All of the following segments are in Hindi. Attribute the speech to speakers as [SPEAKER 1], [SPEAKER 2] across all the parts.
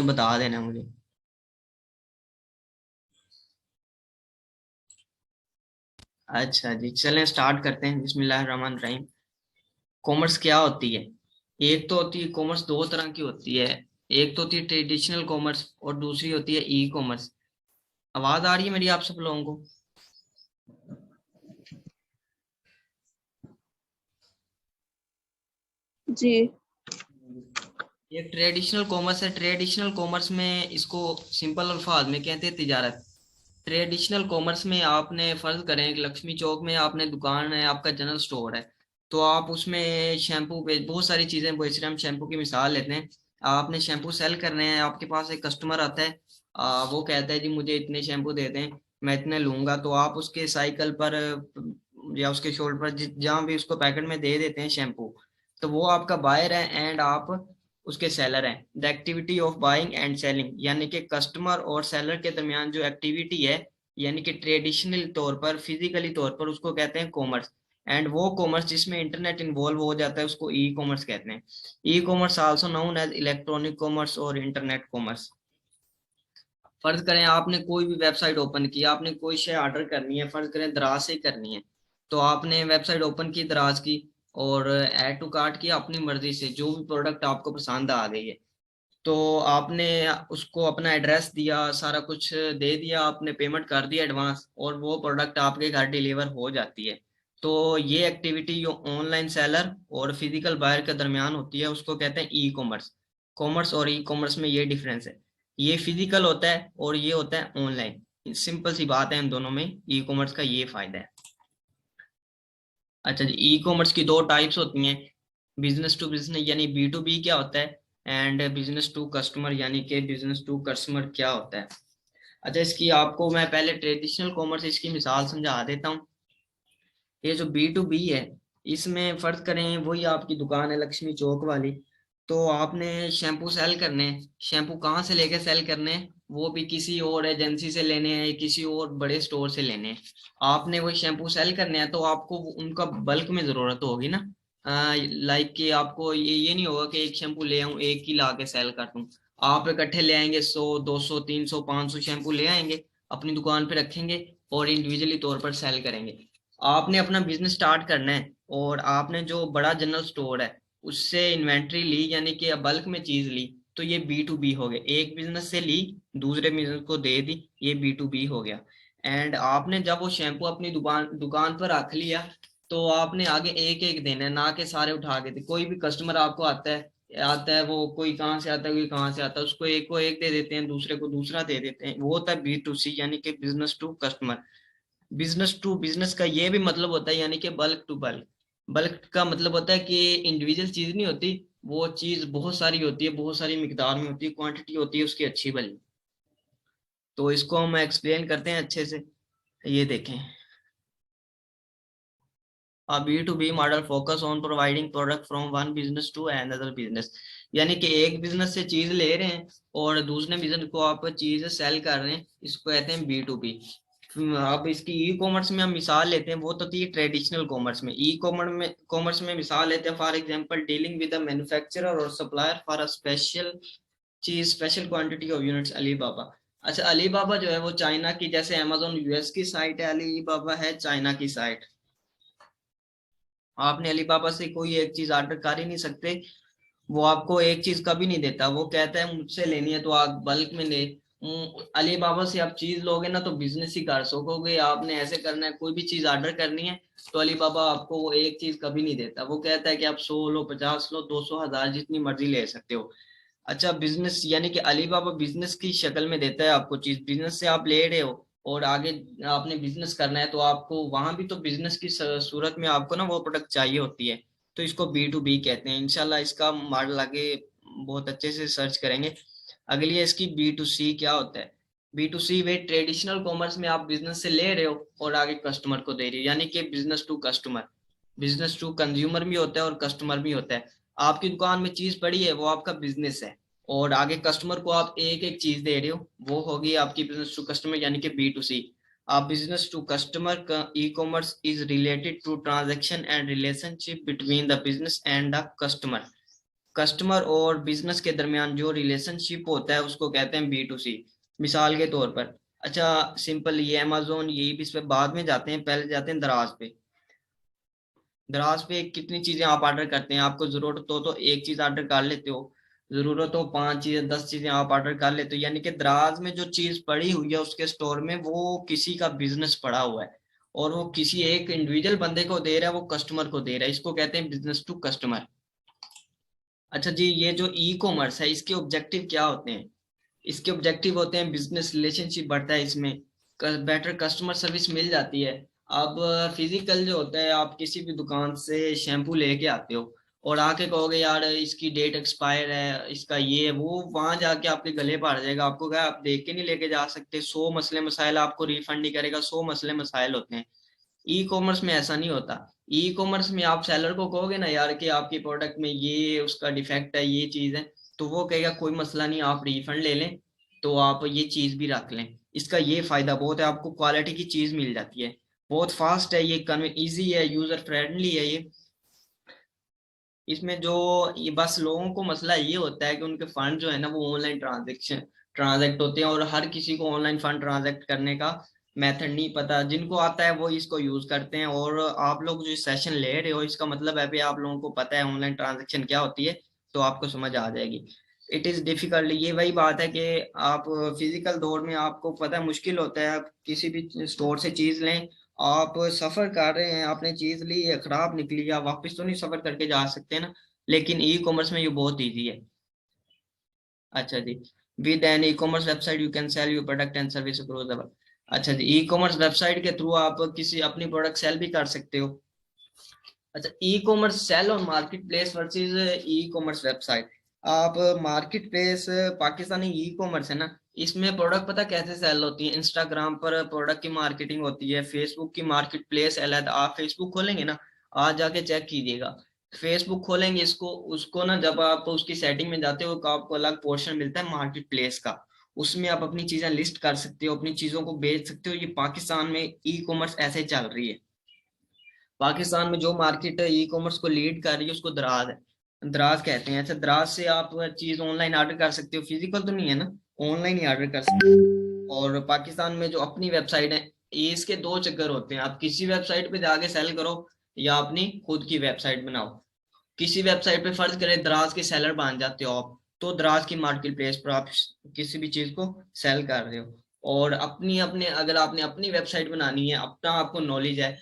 [SPEAKER 1] बता देना मुझे। अच्छा जी, चलें स्टार्ट करते हैं। बिस्मिल्लाहिर्रहमानिर्रहीम। कॉमर्स क्या होती है? एक तो होती है कॉमर्स, दो तरह की होती है। एक तो होती है ट्रेडिशनल कॉमर्स और दूसरी होती है ई कॉमर्स। आवाज आ रही है मेरी आप सब लोगों को?
[SPEAKER 2] जी।
[SPEAKER 1] ये ट्रेडिशनल कॉमर्स है। ट्रेडिशनल कॉमर्स में इसको सिंपल अल्फाज में कहते हैं तिजारत। ट्रेडिशनल कॉमर्स में आपने फर्ज करें कि लक्ष्मी चौक में आपने दुकान है, आपका जनरल स्टोर है। तो आप उसमें शैम्पू पे बहुत सारी चीजें बेच रहे हैं। हम शैम्पू की मिसाल लेते हैं। आपने शैम्पू सेल करने हैं, आपके पास एक कस्टमर आता है। वो कहता है जी मुझे इतने शैम्पू दे दें, मैं इतने लूंगा। तो आप उसके साइकिल पर या उसके शोल्डर पर जहाँ भी उसको पैकेट में दे देते हैं शैम्पू। तो वो आपका बायर है एंड आप उसके सेलर हैं। The activity of buying and selling, यानी कि कस्टमर और सेलर के दरमियान जो एक्टिविटी है, यानी कि ट्रेडिशनल तौर पर फिजिकली तौर पर उसको कहते हैं कॉमर्स। एंड वो कॉमर्स जिसमें इंटरनेट इन्वॉल्व हो जाता है उसको ई कॉमर्स कहते हैं। E commerce also known as electronic commerce और इंटरनेट कॉमर्स। फर्ज करें आपने कोई भी वेबसाइट ओपन की, आपने कोई शे ऑर्डर करनी है, फर्ज करें दराज से करनी है। तो आपने वेबसाइट ओपन की दराज की और ऐड टू कार्ट किया अपनी मर्जी से, जो भी प्रोडक्ट आपको पसंद आ गई है। तो आपने उसको अपना एड्रेस दिया, सारा कुछ दे दिया, आपने पेमेंट कर दिया एडवांस, और वो प्रोडक्ट आपके घर डिलीवर हो जाती है। तो ये एक्टिविटी जो ऑनलाइन सेलर और फिजिकल बायर के दरमियान होती है उसको कहते हैं ई कॉमर्स। कॉमर्स और ई कॉमर्स में ये डिफरेंस है। ये फिजिकल होता है और ये होता है ऑनलाइन। सिंपल सी बात है इन दोनों में, ई कॉमर्स का ये फायदा है। अच्छा जी, ई कॉमर्स की दो टाइप्स होती हैं। बिजनेस टू बिजनेस यानी बी टू बी क्या होता है, एंड बिजनेस टू कस्टमर यानी कि बिजनेस टू कस्टमर क्या होता है। अच्छा, इसकी आपको मैं पहले ट्रेडिशनल कॉमर्स इसकी मिसाल समझा देता हूँ। ये जो बी टू बी है, इसमें फर्ज करें वही आपकी दुकान है लक्ष्मी चौक वाली। तो आपने शैम्पू सेल करने हैं। शैम्पू कहाँ से लेके सेल करने हैं? वो भी किसी और एजेंसी से लेने हैं, किसी और बड़े स्टोर से लेने हैं। आपने वही शैम्पू सेल करने हैं तो आपको उनका बल्क में जरूरत होगी ना। लाइक कि आपको ये नहीं होगा कि एक शैम्पू ले आऊं एक ही ला के सेल कर दूं। आप इकट्ठे ले आएंगे, 100 200 300 500 शैम्पू ले आएंगे, अपनी दुकान पे रखेंगे और इंडिविजुअली तौर पर सेल करेंगे। आपने अपना बिजनेस स्टार्ट करना है और आपने जो बड़ा जनरल स्टोर है उससे इन्वेंट्री ली, यानी कि बल्क में चीज ली। तो ये बी टू बी हो गया। एक बिजनेस से ली, दूसरे बिजनेस को दे दी, ये बी टू बी हो गया। एंड आपने जब वो शैम्पू अपनी दुकान दुकान पर रख लिया, तो आपने आगे एक एक देना है, ना कि सारे उठा के दे। कोई भी कस्टमर आपको आता है वो कोई कहाँ से आता है कोई कहाँ से आता है, उसको एक को एक दे देते हैं, दूसरे को दूसरा दे देते हैं। वो होता है बी टू सी यानी कि business to customer. Business to business का ये भी मतलब होता है यानी कि बल्क टू बल्क। बल्क का मतलब होता है कि इंडिविजुअल चीज नहीं होती, वो चीज बहुत सारी होती है, बहुत सारी मिकदार में होती है, क्वांटिटी होती है उसकी अच्छी भली। तो इसको हम एक्सप्लेन करते हैं अच्छे से। ये देखें, A B2B model focus on providing product from one business to another business. यानी कि एक बिजनेस से चीज ले रहे हैं और दूसरे बिजनेस को आप चीज सेल कर रहे हैं, इसको कहते हैं B2B। अब इसकी ई कॉमर्स में हम मिसाल लेते हैं, वो तो थी ट्रेडिशनल कॉमर्स में। ई कॉमर्स में मिसाल लेते हैं, for example dealing with a manufacturer और सप्लायर फॉर अ स्पेशल चीज, special quantity of units, Alibaba. अच्छा, अलीबाबा जो है वो चाइना की, जैसे अमेजोन यूएस की साइट है, अलीबाबा है चाइना की साइट। आपने अलीबाबा से कोई एक चीज ऑर्डर कर ही नहीं सकते। वो आपको एक चीज कभी नहीं देता, वो कहता है मुझसे लेनी है तो आप बल्क में ले। अलीबाबा से आप चीज लोगे ना तो बिजनेस ही कर सकोगे। आपने ऐसे करना है, कोई भी चीज ऑर्डर करनी है तो अलीबाबा आपको वो एक चीज कभी नहीं देता। वो कहता है कि आप 100 लो, 50 लो, 200, 1000 जितनी मर्जी ले सकते हो। अच्छा, बिजनेस यानी कि अलीबाबा बिजनेस की शक्ल में देता है आपको चीज। बिजनेस से आप ले रहे हो और आगे आपने बिजनेस करना है तो आपको वहां भी तो बिजनेस की सूरत में आपको ना वो प्रोडक्ट चाहिए होती है। तो इसको बी टू बी कहते हैं। इंशाल्लाह इसका मॉडल आगे बहुत अच्छे से सर्च करेंगे। अगली है इसकी बी टू सी क्या होता है। बी टू सी वे ट्रेडिशनल कॉमर्स में आप बिजनेस से ले रहे हो और आगे कस्टमर को दे रहे हो, यानी कि business to customer. Business to consumer भी होता है और कस्टमर भी होता है। आपकी दुकान में चीज पड़ी है, वो आपका बिजनेस है, और आगे कस्टमर को आप एक एक चीज दे रहे हो, वो होगी आपकी बिजनेस टू कस्टमर यानी कि बी टू सी। आप बिजनेस टू कस्टमर का e commerce is related to transaction and relationship between the business and the customer. Customer और बिजनेस के दरमियान जो रिलेशनशिप होता है उसको कहते हैं B2C। मिसाल के तौर पर, अच्छा सिंपल, ये अमेजोन, ये भी इस पे बाद में जाते हैं, पहले जाते हैं दराज पे। दराज पे कितनी चीजें आप ऑर्डर करते हैं, आपको जरूरत हो तो एक चीज ऑर्डर कर लेते हो, जरूरत हो 5 चीजें 10 चीजें आप ऑर्डर कर लेते हो। यानी कि दराज में जो चीज पड़ी हुई है उसके स्टोर में, वो किसी का बिजनेस पड़ा हुआ है और वो किसी एक इंडिविजुअल बंदे को दे रहा है, वो कस्टमर को दे रहा है। इसको कहते हैं बिजनेस टू कस्टमर। अच्छा जी, ये जो ई कॉमर्स है इसके ऑब्जेक्टिव क्या होते हैं? इसके ऑब्जेक्टिव होते हैं बिजनेस रिलेशनशिप बढ़ता है इसमें, बेटर कस्टमर सर्विस मिल जाती है। अब फिजिकल जो होता है, आप किसी भी दुकान से शैम्पू लेके आते हो और आके कहोगे यार इसकी डेट एक्सपायर है, इसका ये है वो, वहां जाके आपके गले पड़ जाएगा। आपको क्या, आप देख के नहीं लेके जा सकते, 100 मसले मसाइल, आपको रिफंड नहीं करेगा, 100 मसले मसाइल होते हैं। ई कॉमर्स में ऐसा नहीं होता। ई कॉमर्स में आप सेलर को कहोगे ना यार कि आपकी प्रोडक्ट में ये उसका डिफेक्ट है, ये चीज है, तो वो कहेगा कोई मसला नहीं, आप रिफंड ले लें, तो आप ये चीज भी रख लें। इसका ये फायदा बहुत है, आपको क्वालिटी की चीज मिल जाती है, बहुत फास्ट है ये, इजी है, यूजर फ्रेंडली है ये। इसमें जो ये बस लोगों को मसला ये होता है कि उनके फंड जो है ना वो ऑनलाइन ट्रांजेक्ट होते हैं, और हर किसी को ऑनलाइन फंड ट्रांजेक्ट करने का मेथड नहीं पता। जिनको आता है वो इसको यूज करते हैं। और आप लोग जो सेशन ले रहे हो इसका मतलब है भी आप लोगों को पता है ऑनलाइन ट्रांजेक्शन क्या होती है, तो आपको समझ आ जाएगी। इट इज डिफिकल्ट, ये वही बात है कि आप फिजिकल दौर में आपको पता है मुश्किल होता है, आप किसी भी स्टोर से चीज लें, आप सफर कर रहे हैं, आपने चीज ली है खराब निकली, आप वापस तो नहीं सफर करके जा सकते ना। लेकिन ई कॉमर्स में ये बहुत इजी है। अच्छा जी, with an e commerce website you can sell your product and service across the world. अच्छा जी, ई कॉमर्स वेबसाइट के थ्रू आप किसी अपनी प्रोडक्ट सेल भी कर सकते हो। अच्छा, ई कॉमर्स सेल और market place versus e commerce website. आप market place, Pakistani e commerce है ना, इसमें प्रोडक्ट पता कैसे सेल होती है? इंस्टाग्राम पर प्रोडक्ट की मार्केटिंग होती है, फेसबुक की मार्केट प्लेस अलग। आप फेसबुक खोलेंगे ना, आज जाके चेक कीजिएगा, फेसबुक खोलेंगे इसको, उसको ना जब आप उसकी सेटिंग में जाते हो तो आपको अलग पोर्शन मिलता है मार्केट प्लेस का। उसमें आप अपनी चीजें लिस्ट कर सकते हो, अपनी चीजों को बेच सकते हो। ये पाकिस्तान में ई कॉमर्स ऐसे चल रही है। पाकिस्तान में जो मार्केट ई कॉमर्स को लीड कर रही है उसको दराज है, दराज कहते हैं। अच्छा, दराज से आप चीज ऑनलाइन ऑर्डर कर सकते हो, फिजिकल तो नहीं है ना, ऑनलाइन ही ऑर्डर कर सकते हो। और पाकिस्तान में जो अपनी वेबसाइट है, ये इसके दो चक्कर होते हैं, आप किसी वेबसाइट पे जाके सेल करो या अपनी खुद की वेबसाइट बनाओ। किसी वेबसाइट पे फर्ज करें दराज के सेलर बन जाते हो आप, तो दराज की मार्केट प्लेस पर आप किसी भी चीज को सेल कर रहे हो। और अपनी अपने अगर आपने अपनी वेबसाइट बनानी है, अपना आपको नॉलेज है,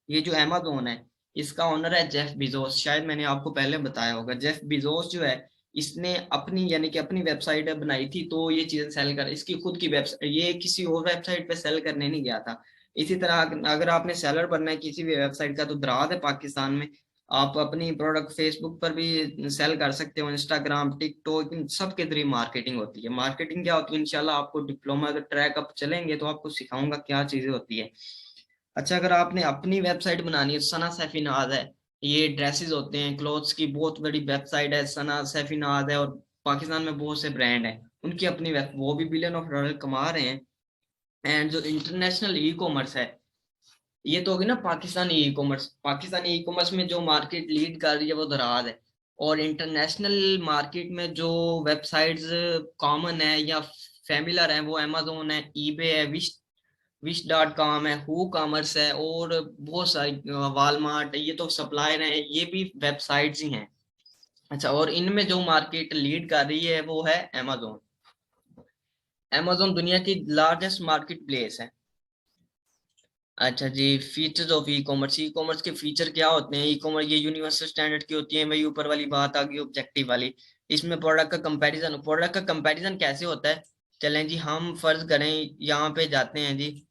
[SPEAKER 1] ये जो अमेजोन है इसका ओनर है जेफ बिजोस, शायद मैंने आपको पहले बताया होगा। जेफ बिजोस जो है, इसने अपनी यानी कि अपनी वेबसाइट बनाई थी, तो ये चीजें सेल कर, इसकी खुद की वेबसाइट, ये किसी और वेबसाइट पे सेल करने नहीं गया था। इसी तरह अगर आपने सेलर बनना है किसी भी वेबसाइट का, तो दराज है पाकिस्तान में। आप अपनी प्रोडक्ट फेसबुक पर भी सेल कर सकते हो, इंस्टाग्राम टिकटॉक इन सब के जरिए मार्केटिंग होती है। मार्केटिंग क्या होती है, इंशाल्लाह आपको डिप्लोमा अगर ट्रैक अप चलेंगे तो आपको सिखाऊंगा क्या चीजें होती है। अच्छा, अगर आपने अपनी वेबसाइट बनानी है, सना सैफीनाज है, ये ड्रेसेस होते हैं, क्लोथ्स की बहुत बड़ी वेबसाइट है सना सैफीनाज है, और पाकिस्तान में बहुत से ब्रांड हैं, उनकी अपनी वेब, वो भी $1 बिलियन कमा रहे हैं। एंड जो इंटरनेशनल ई कॉमर्स है, ये तो होगी ना Pakistani e commerce, Pakistani e commerce में जो मार्केट लीड कर रही है वो दराज है। और इंटरनेशनल मार्केट में जो वेबसाइट्स कॉमन है या फेमिलर है, वो अमेजोन है, ईबे है, विश.com है, हु कॉमर्स है, और बहुत सारी वालमार्ट, ये तो सप्लायर हैं, ये भी वेबसाइट्स ही हैं। अच्छा, और इनमें जो मार्केट लीड कर रही है वो है amazon। amazon दुनिया की लार्जेस्ट मार्केट प्लेस है। अच्छा जी, features of e commerce, e commerce के फीचर क्या होते हैं? ई कॉमर्स ये यूनिवर्सल स्टैंडर्ड की होती है, वही ऊपर वाली बात आ गई ऑब्जेक्टिव वाली। इसमें प्रोडक्ट का कंपैरिजन कैसे होता है? चलें जी, हम फर्ज करें यहाँ पे जाते हैं जी,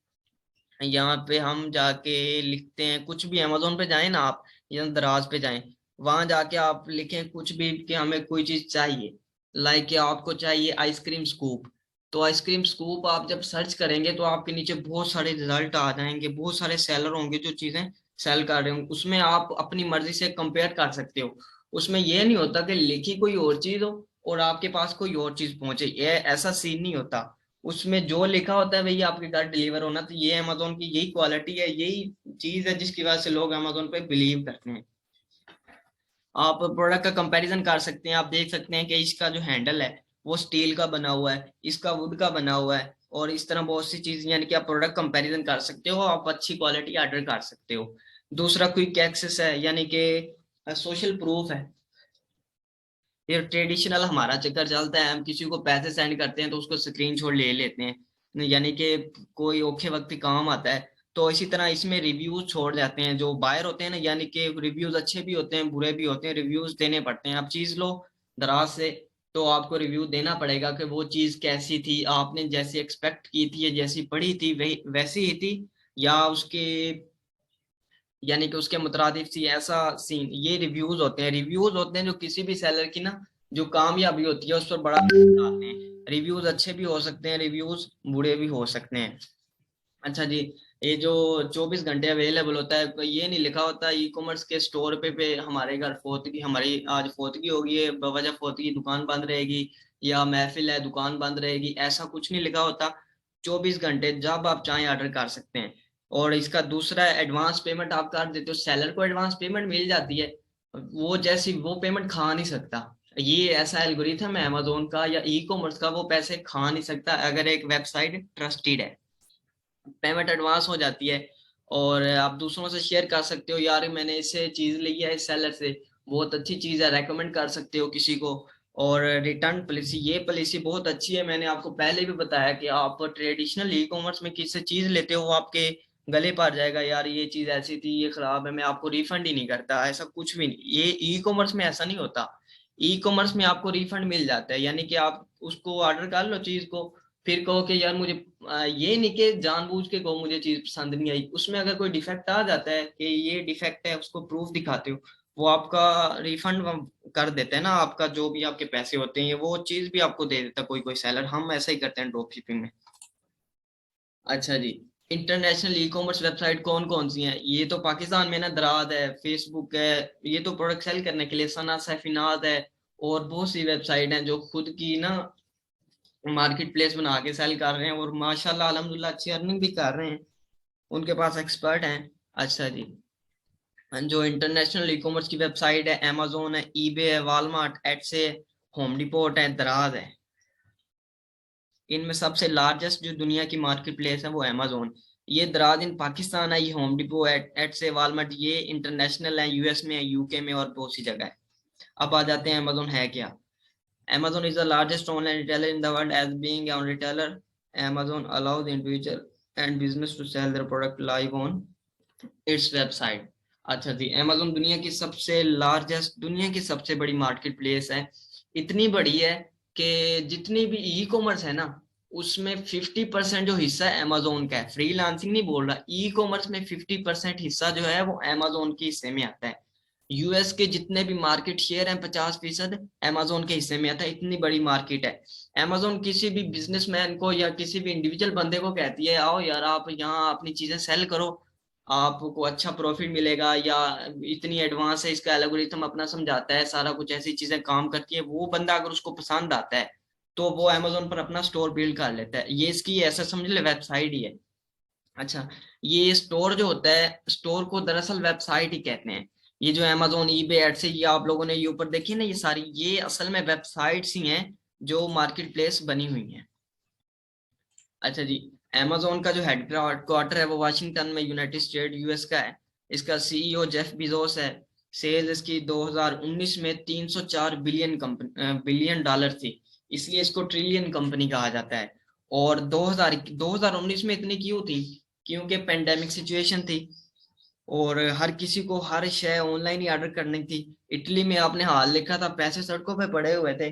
[SPEAKER 1] यहाँ पे हम जाके लिखते हैं कुछ भी, अमेजोन पे जाएं ना आप, या दराज पे जाएं, वहां जाके आप लिखें कुछ भी कि हमें कोई चीज चाहिए, लाइक आपको चाहिए आइसक्रीम स्कूप। तो आइसक्रीम स्कूप आप जब सर्च करेंगे तो आपके नीचे बहुत सारे रिजल्ट आ जाएंगे, बहुत सारे सेलर होंगे जो चीजें सेल कर रहे होंगे, उसमें आप अपनी मर्जी से कंपेयर कर सकते हो। उसमें यह नहीं होता कि लिखी कोई और चीज हो और आपके पास कोई और चीज पहुंचे, ये ऐसा सीन नहीं होता। उसमें जो लिखा होता है वही आपके घर डिलीवर होना। तो ये अमेजोन की यही क्वालिटी है, यही चीज है जिसकी वजह से लोग अमेजोन पे बिलीव करते हैं। आप प्रोडक्ट का कंपैरिजन कर सकते हैं। आप देख सकते हैं कि इसका जो हैंडल है वो स्टील का बना हुआ है, इसका वुड का बना हुआ है, और इस तरह बहुत सी चीज, यानी कि आप प्रोडक्ट कंपैरिजन कर सकते हो, आप अच्छी क्वालिटी ऑर्डर कर सकते हो। दूसरा क्विक एक्सेस है, यानी कि सोशल प्रूफ है। ये ट्रेडिशनल हमारा चक्कर चलता है, हम किसी को पैसे सेंड करते हैं तो उसको स्क्रीनशॉट ले लेते हैं, यानी कि कोई औखे वक्त काम आता है। तो इसी तरह इसमें रिव्यूज छोड़ जाते हैं जो बायर होते हैं ना, यानी कि रिव्यूज अच्छे भी होते हैं बुरे भी होते हैं, रिव्यूज देने पड़ते हैं। आप चीज लो दराज से, तो आपको रिव्यू देना पड़ेगा कि वो चीज कैसी थी, आपने जैसी एक्सपेक्ट की थी या जैसी पढ़ी थी वही वैसी ही थी, या उसके यानी कि उसके मुतरादिफ सी ऐसा सीन। ये रिव्यूज होते हैं जो किसी भी सेलर की ना जो कामयाबी होती है उस पर बड़ा असर डालते हैं। रिव्यूज अच्छे भी हो सकते हैं, रिव्यूज बुरे भी हो सकते हैं। अच्छा जी, ये जो 24 घंटे अवेलेबल होता है, ये नहीं लिखा होता ई कॉमर्स के स्टोर पे हमारे घर फोतगी, हमारी आज फोतगी होगी है बवजह फोतगी दुकान बंद रहेगी, या महफिल है दुकान बंद रहेगी, ऐसा कुछ नहीं लिखा होता। 24 घंटे जब आप चाहें ऑर्डर कर सकते हैं। और इसका दूसरा एडवांस पेमेंट आप कर देते हो, सेलर को एडवांस पेमेंट मिल जाती है, वो जैसी वो पेमेंट खा नहीं सकता। ये ऐसा एल्गोरिथम है अमेजोन का या ई कॉमर्स का, वो पैसे खा नहीं सकता अगर एक वेबसाइट ट्रस्टेड है। पेमेंट एडवांस हो जाती है, और आप दूसरों से शेयर कर सकते हो, यार मैंने इससे चीज ली है इस सेलर से, बहुत अच्छी चीज है, रेकमेंड कर सकते हो किसी को। और रिटर्न पॉलिसी, ये पॉलिसी बहुत अच्छी है। मैंने आपको पहले भी बताया कि आप ट्रेडिशनल ई कॉमर्स में किसी चीज लेते हो वो आपके गले पड़ जाएगा, यार ये चीज ऐसी थी ये खराब है, मैं आपको रिफंड ही नहीं करता, ऐसा कुछ भी नहीं। ये ई कॉमर्स में ऐसा नहीं होता। ई कॉमर्स में आपको रिफंड मिल जाता है, यानी कि आप उसको ऑर्डर कर लो चीज को, फिर कहो कि यार मुझे ये नहीं कि जानबूझ के कहो मुझे चीज पसंद नहीं आई, उसमें अगर कोई डिफेक्ट आ जाता है कि ये डिफेक्ट है उसको प्रूफ दिखाते हो, वो आपका रिफंड कर देते हैं ना, आपका जो भी आपके पैसे होते हैं वो चीज भी आपको दे देता है कोई कोई सेलर। हम ऐसा ही करते हैं ड्रॉप शिपिंग में। अच्छा जी, इंटरनेशनल ई कॉमर्स वेबसाइट कौन कौन सी हैं? ये तो पाकिस्तान में ना दराज है, फेसबुक है, ये तो प्रोडक्ट सेल करने के लिए, सना है, फिनाज है, और बहुत सी वेबसाइट हैं जो खुद की ना मार्केट प्लेस बना के सेल कर रहे हैं, और माशाल्लाह अल्हम्दुलिल्लाह अच्छी अर्निंग भी कर रहे हैं, उनके पास एक्सपर्ट हैं। अच्छा जी, जो इंटरनेशनल ई कॉमर्स की वेबसाइट है, अमेजोन है, ईबे है, वॉलमार्ट, एट्स है, होम डिपोट है, दराज है। इनमें सबसे लार्जेस्ट जो दुनिया की मार्केट प्लेस है वो अमेजोन। ये दराज इन पाकिस्तान है, ये होम डिपो, एट्स है, वॉलमार्ट, ये इंटरनेशनल है, यूएस में है, यूके में, और बहुत सी जगह है। अब आ जाते हैं अमेजोन है क्या। Amazon is the largest online retailer in the world. As being a retailer, Amazon allows individual and business to sell their product live on its website. अच्छा जी, Amazon दुनिया की सबसे बड़ी मार्केट प्लेस है। इतनी बड़ी है कि जितनी भी ई कॉमर्स है ना, उसमें 50% जो हिस्सा है Amazon का है। फ्रीलांसिंग नहीं बोल रहा, ई कॉमर्स में 50% हिस्सा जो है वो Amazon के हिस्से में आता है। यूएस के जितने भी मार्केट शेयर हैं 50% अमेजोन के हिस्से में आता है। इतनी बड़ी मार्केट है। अमेजोन किसी भी बिजनेसमैन को या किसी भी इंडिविजुअल बंदे को कहती है आओ यार आप यहाँ अपनी चीजें सेल करो, आपको अच्छा प्रॉफिट मिलेगा, या इतनी एडवांस है इसका एल्गोरिथम अपना समझाता है, सारा कुछ ऐसी चीजें काम करती है। वो बंदा अगर उसको पसंद आता है तो वो अमेजोन पर अपना स्टोर बिल्ड कर लेता है। ये इसकी ऐसा समझ ले वेबसाइट ही है। अच्छा, ये स्टोर जो होता है, स्टोर को दरअसल वेबसाइट ही कहते हैं। ये जो अमेजोन ईबे एड से ये आप लोगों ने ये ऊपर देखी ना, ये सारी ये असल में वेबसाइट्स ही हैं जो मार्केट प्लेस बनी हुई हैं। अच्छा जी, अमेजोन का जो हेड क्वार्टर है वो वाशिंगटन में यूनाइटेड स्टेट यूएस का है। इसका सीईओ जेफ बिजोस है। सेल इसकी 2019 में 304 बिलियन डॉलर थी, इसलिए इसको ट्रिलियन कंपनी कहा जाता है। और 2019 में इतनी क्यों थी? क्योंकि पेंडेमिक सिचुएशन थी, और हर किसी को हर शय ऑनलाइन ही ऑर्डर करनी थी। इटली में आपने हाल लिखा था, पैसे सड़कों पे पड़े हुए थे,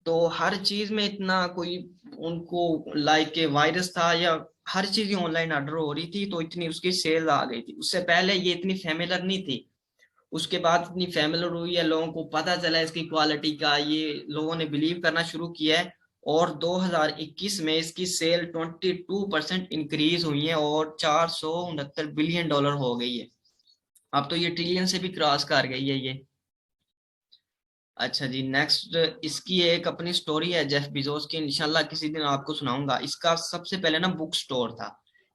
[SPEAKER 1] तो हर चीज में इतना कोई उनको लाइक के वायरस था, या हर चीज ऑनलाइन ऑर्डर हो रही थी, तो इतनी उसकी सेल आ गई थी। उससे पहले ये इतनी फेमिलर नहीं थी, उसके बाद इतनी फेमिलर हुई है, लोगों को पता चला इसकी क्वालिटी का, ये लोगों ने बिलीव करना शुरू किया है। और 2021 में इसकी सेल 22% इंक्रीज हुई है, और 469 बिलियन डॉलर हो गई है। अब तो ये ट्रिलियन से भी क्रॉस कर गई है ये। अच्छा जी, नेक्स्ट इसकी एक अपनी स्टोरी है जेफ बेजोस की, इंशाल्लाह किसी दिन आपको सुनाऊंगा। इसका सबसे पहले ना बुक स्टोर था।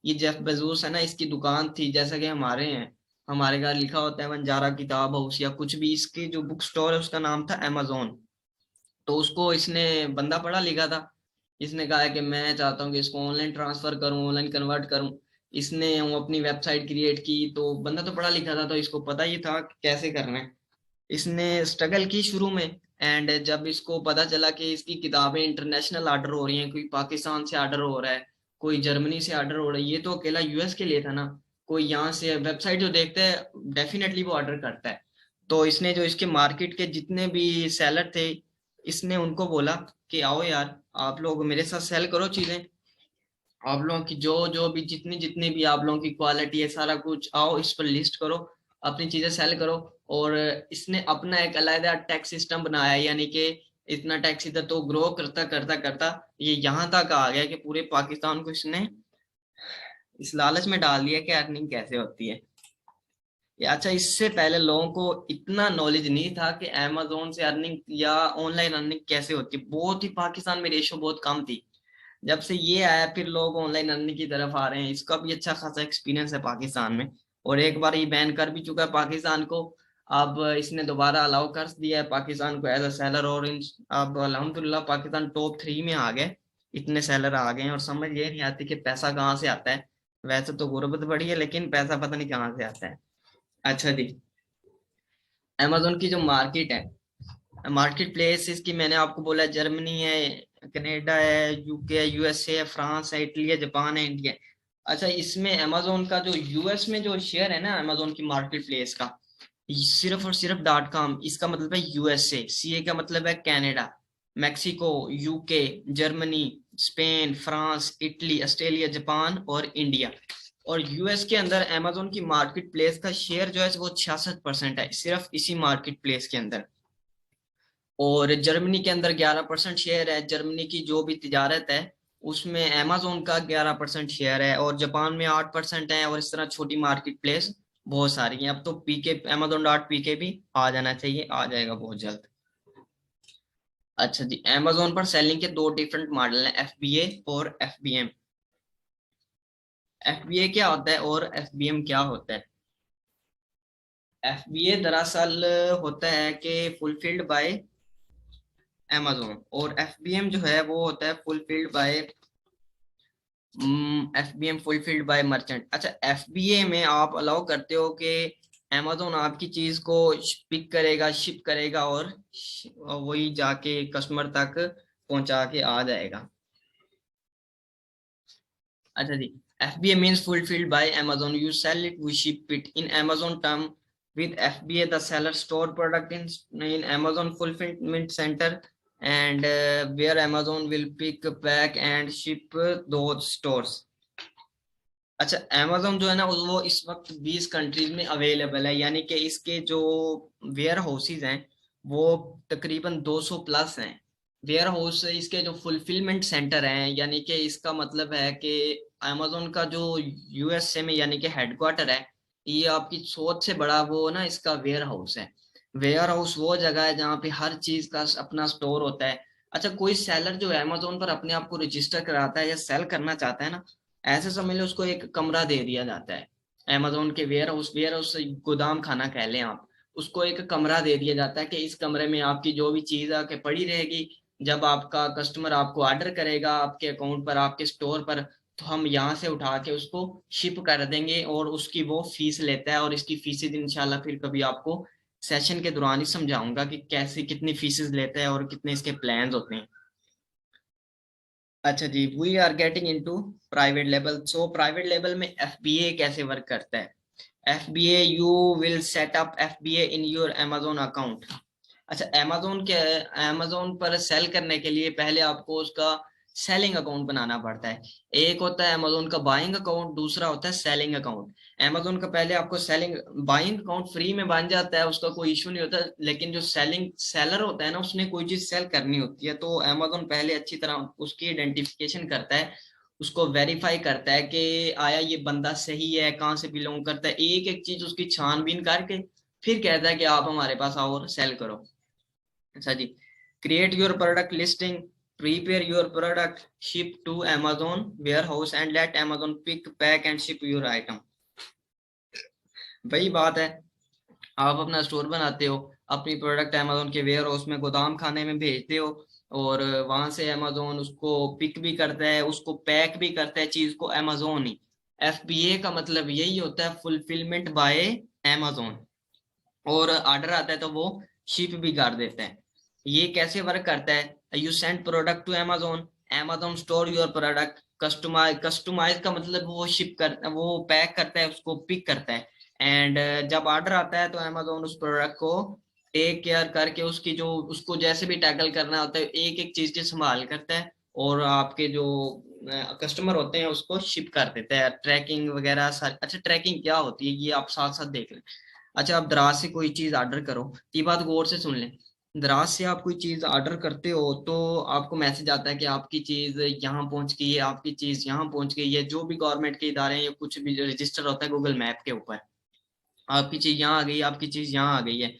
[SPEAKER 1] ये जेफ बेजोस है ना, इसकी दुकान थी जैसा कि हमारे हैं, हमारे घर लिखा होता है बंजारा किताब हाउस या कुछ भी, इसके जो बुक स्टोर है उसका नाम था अमेजोन। तो उसको इसने, बंदा पढ़ा लिखा था, इसने कहा है कि मैं चाहता हूँ कि इसको ऑनलाइन ट्रांसफर करूँ, ऑनलाइन कन्वर्ट करूँ। इसने वो अपनी वेबसाइट क्रिएट की, तो बंदा तो पढ़ा लिखा था तो इसको पता ही था कि कैसे करना है। इसने स्ट्रगल की शुरू में, एंड जब इसको पता चला कि इसकी किताबें इंटरनेशनल ऑर्डर हो रही हैं, कोई पाकिस्तान से ऑर्डर हो रहा है, कोई जर्मनी से ऑर्डर हो रहा है, ये तो अकेला यूएस के लिए था ना, कोई यहाँ से वेबसाइट जो देखता है डेफिनेटली वो ऑर्डर करता है। तो इसने जो इसके मार्केट के जितने भी सेलर थे, इसने उनको बोला कि आओ यार, आप लोग मेरे साथ सेल करो चीजें, आप लोगों की जो जो भी जितनी जितनी भी आप लोगों की क्वालिटी है, सारा कुछ आओ इस पर लिस्ट करो, अपनी चीजें सेल करो। और इसने अपना एक अलग टैक्स सिस्टम बनाया है, यानी कि इतना टैक्स इधर तो ग्रो करता करता करता ये यहाँ तक आ गया कि पूरे पाकिस्तान को इसने इस लालच में डाल दिया कि अर्निंग कैसे होती है। अच्छा, इससे पहले लोगों को इतना नॉलेज नहीं था कि अमेजोन से अर्निंग या ऑनलाइन अर्निंग कैसे होती है, बहुत ही पाकिस्तान में रेशो बहुत कम थी। जब से ये आया फिर लोग ऑनलाइन अर्निंग की तरफ आ रहे हैं, इसका भी अच्छा खासा एक्सपीरियंस है पाकिस्तान में। और एक बार ये बैन कर भी चुका है पाकिस्तान को, अब इसने दोबारा अलाउ कर दिया है पाकिस्तान को एज अ सेलर। और अब अल्हम्दुलिल्लाह पाकिस्तान टॉप 3 में आ गए, इतने सेलर आ गए हैं। और समझ ये नहीं आती कि पैसा कहाँ से आता है, वैसे तो गुर्बत बड़ी है लेकिन पैसा पता नहीं कहाँ से आता है। अच्छा जी, अमेजोन की जो मार्केट है, मार्केट प्लेस इसकी मैंने आपको बोला, जर्मनी है, कनाडा है, यूके है, यूएसए है, फ्रांस है, इटली है, जापान है, इंडिया है। अच्छा, इसमें अमेजोन का जो यूएस में जो शेयर है ना अमेजोन की मार्केट प्लेस का, सिर्फ और सिर्फ .com, इसका मतलब है यूएसए, सीए का मतलब है Canada, Mexico, UK, Germany, Spain, France, Italy, Australia, Japan और इंडिया। और यूएस के अंदर अमेजोन की मार्केट प्लेस का शेयर जो है वो 66% है, सिर्फ इसी मार्केट प्लेस के अंदर। और जर्मनी के अंदर 11% शेयर है, जर्मनी की जो भी तिजारत है उसमें अमेजोन का 11% शेयर है। और जापान में 8% है। और इस तरह छोटी मार्केट प्लेस बहुत सारी हैं। अब तो पीके, amazon.pk भी आ जाना चाहिए, आ जाएगा बहुत जल्द। अच्छा जी, अमेजोन पर सेलिंग के दो डिफरेंट मॉडल हैं, एफबीए और एफबीएम। एफबीए क्या होता है और एफबीएम क्या होता है? एफबीए दरअसल होता है कि फुलफिल्ड बाय अमेजोन, और एफबीएम जो है वो होता है fulfilled by FBM, fulfilled by merchant. अच्छा, एफबीए में आप अलाउ करते हो कि अमेजोन आपकी चीज को पिक करेगा, शिप करेगा और वही जाके कस्टमर तक पहुंचा के आ जाएगा। अच्छा जी, FBA means fulfilled by Amazon. You sell it, we ship it. In Amazon term, with FBA, the seller store product in Amazon fulfillment center, and where Amazon will pick, pack and ship those stores. अच्छा, Amazon जो है ना वो इस वक्त 20 कंट्रीज में अवेलेबल है, यानी कि इसके जो वेयर हाउसेज हैं वो तकरीबन 200 प्लस हैं। वेयर हाउस, इसके जो फुलफिलमेंट सेंटर हैं, यानी कि इसका मतलब है कि अमेजोन का जो यूएसए में यानी कि हेडक्वार्टर है, ये आपकी सोच से बड़ा वो ना इसका वेयर हाउस है। वेयर हाउस वो जगह है जहाँ पे हर चीज का अपना स्टोर होता है। अच्छा, कोई सेलर जो अमेजोन पर अपने आप को रजिस्टर कराता है या सेल करना चाहता है ना, ऐसे समय में उसको एक कमरा दे दिया जाता है। अमेजोन के वेयर हाउस गोदाम खाना कह लें आप, उसको एक कमरा दे दिया जाता है कि इस कमरे में आपकी जो भी चीज आके पड़ी रहेगी, जब आपका कस्टमर आपको ऑर्डर करेगा आपके अकाउंट पर, आपके स्टोर पर, तो हम यहाँ से उठा के उसको शिप कर देंगे और उसकी वो फीस लेता है। और इसकी फीसेज इंशाल्लाह फिर कभी आपको सेशन के दौरान ही समझाऊंगा कि कैसे कितनी फीसेज लेता है और कितने इसके प्लान्स होते हैं। अच्छा जी, we are getting into private level. So private level में एफबीए कैसे वर्क करता है? FBA, you will set up FBA in your Amazon account. अच्छा, अमेजोन पर सेल करने के लिए पहले आपको उसका सेलिंग अकाउंट बनाना पड़ता है। एक होता है अमेजोन का बाइंग अकाउंट, दूसरा होता है सेलिंग अकाउंट। अमेजोन का पहले आपको सेलिंग, बाइंग अकाउंट फ्री में बन जाता है, उसका कोई इशू नहीं होता। लेकिन जो सेलिंग सेलर होता है ना, उसने कोई चीज सेल करनी होती है, तो अमेजोन पहले अच्छी तरह उसकी आइडेंटिफिकेशन करता है, उसको वेरीफाई करता है कि आया ये बंदा सही है, कहाँ से बिलोंग करता है, एक एक चीज उसकी छानबीन करके फिर कहता है कि आप हमारे पास आओ और सेल करो। अच्छा जी, create your product listing, prepare your product, ship to Amazon warehouse and let Amazon pick, pack and ship your item. वही बात है, आप अपना स्टोर बनाते हो, अपनी प्रोडक्ट अमेजोन के वेयर हाउस में गोदाम खाने में भेजते हो, और वहां से अमेजोन उसको पिक भी करता है, उसको पैक भी करता है चीज को अमेजोन ही। एफबीए का मतलब यही होता है, फुलफिलमेंट बाय अमेजोन। और ऑर्डर आता है तो वो शिप भी कर देते हैं। ये कैसे वर्क करता है? You send product to Amazon, Amazon store your product, customize का मतलब वो शिप कर, वो पैक करता है, उसको पिक करता है। एंड जब ऑर्डर आता है तो अमेजोन उस प्रोडक्ट को टेक केयर करके उसकी जो, उसको जैसे भी टैकल करना होता है, एक एक चीज की संभाल करता है, और आपके जो कस्टमर होते हैं उसको शिप कर देता है। ट्रैकिंग वगैरह सारी, अच्छा ट्रैकिंग क्या होती है ये आप साथ साथ देख लें। अच्छा, आप दराज से कोई चीज ऑर्डर करो, ये बात गौर से सुन लें। दराज से आप कोई चीज ऑर्डर करते हो तो आपको मैसेज आता है कि आपकी चीज यहाँ पहुंच गई है, आपकी चीज यहाँ पहुंच गई है। जो भी गवर्नमेंट के इदारे हैं या कुछ भी जो रजिस्टर होता है गूगल मैप के ऊपर, आपकी चीज यहाँ आ गई, आपकी चीज यहाँ आ गई है।